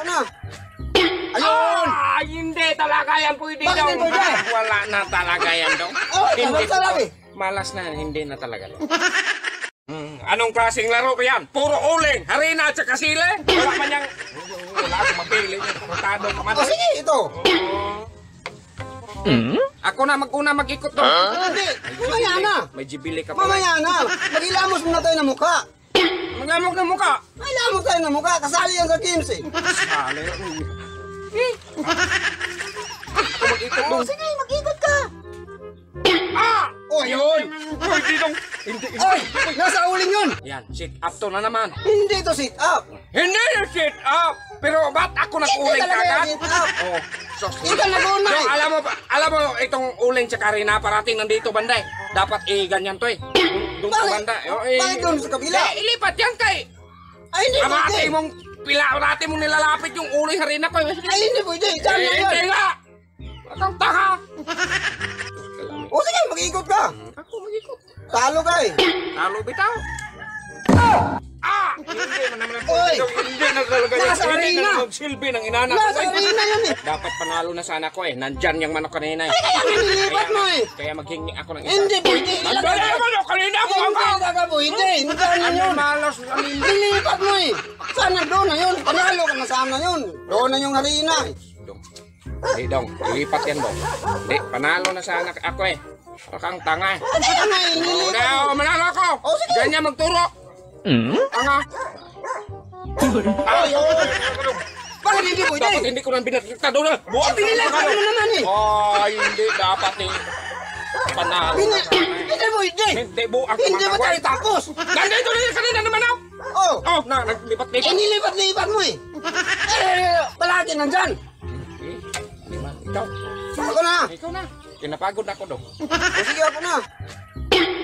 ako na. Ayun! Ay, hindi talaga yan pwede Bakit daw. hindi pwede? Wala na talaga yan daw. Oh, Hindi basta lang eh. Malas na, hindi na talaga daw. Anong klaseng laro ko yan? Puro uling, harina at saka sili. Wala man yang... Wala akong mapili yung karotado ka man. O sige, ito. Ako na mag-ikot doon. Hindi, mamaya na. May jibili ka pa. Mamaya na. Mag-ilamos muna tayo ng mukha. Maglamog ng mukha. Ilamos tayo ng mukha. Kasali yan sa games eh. Sali. Ako mag-ikot doon. Sige, mag-ikot ka. Ah! Oh, yun. Pwede dong. Hindi. Oy, nasa uling yun. Yan, sit up to na naman. Hindi to sit up. Hindi yung sit up. Pero ba't ako nag-uling talaga kagad? yung sit up. Oh, sos. Ikaw nag-una eh. Alam mo, itong uling tsaka rin na parating nandito banda eh. Dapat ganyan to eh. Doon sa Bakit? banda. Bakit doon sa kabila? Ilipat yan kay. Ay, hindi Amate pwede. mong rati mong nilalapit yung uling harina ko. Ay, hindi pwede. Diyan na Hindi yun. nga. Matang taka. O sige, mag-ikot ka. Ako mag-ikot. Talo ka eh. Talo bitaw. Hindi man naman Oy! hindi na talaga yan. Nasa Hindi arena. na magsilbi ng inana. Nasa arena yun eh. Dapat panalo na sana ko eh. Nandyan yung manok kanina eh. Kaya nililipat mo eh. Kaya maghingi ako ng isa. Hindi pwede. Nandyan yung manok kanina mo Hindi ako. talaga pwede. Diyan na Ano yun. malas sa amin? Nililipat mo eh. Sana doon na yun. Panalo ka na sana yun. Doon na yung harina eh. Hindi dong. Ilipat yan dong. Hindi. Panalo na sana ako eh. Akang tanga eh. Kaya nga eh. Nililipat mo. Una, manalo ako. Oh, sige. Ganyan magturo. Tanga. Oh, yun. Bakit hindi pwede? Dapat hindi ko nang binatita doon na. Buhat Pinilipat mo na naman eh. Ay, hindi. Dapat eh. Panalo. Hindi pwede. Hindi buang Hindi ba tayo tapos? Nandito na yung kanina naman ako. Oh. Oh, naglipat-lipat. Eh, nilipat-lipat mo eh. Palagi nandyan. Ikaw. Ako na. Ikaw na. Kinapagod ako dong. O sige, ako na.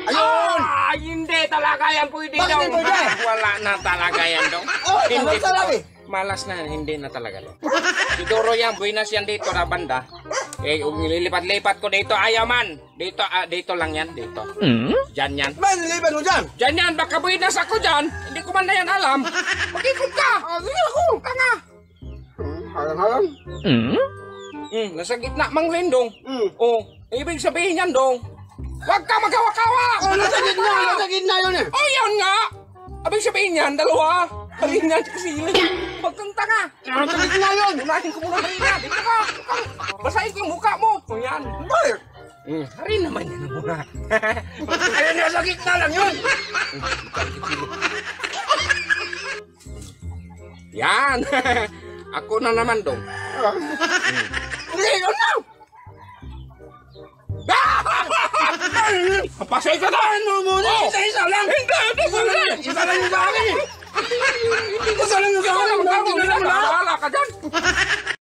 Ayun. Ay, hindi talaga yan pwede Bakit daw. hindi pwede? Wala na talaga yan dong. Oh, basta lang eh. Malas na, hindi na talaga dong. Siguro yan, buinas yan dito na banda. Eh, nililipat-lipat ko dito, ayaw man. Dito, dito lang yan, dito. Diyan yan. Ba, nilipat mo dyan? Diyan yan, baka buinas ako dyan. Hindi ko man na yan alam. Mag-ikot ka. Sige ako. Tanga. Halang-halang. Nasa gitna mang lindong. Hmm. Oh, ibig sabihin yan dong. Huwag ka magkawa-kawa. Oh, nasa gitna yun eh. Oh, yan nga. Ibig sabihin yan, dalawa. Harina at sili. Huwag kang tanga. Nasa gitna yun. Unahin ko muna harina. Dito ka. Basahin ko yung mukha mo. O yan. Bakit? Harina man yan ang muna. Ayun, nasa gitna lang yun. Yan. Ako na naman dong. Hindi, yun lang. Pasay ka na! Ano muna? Isa-isa lang. Hindi! Isa lang yung sa akin eh.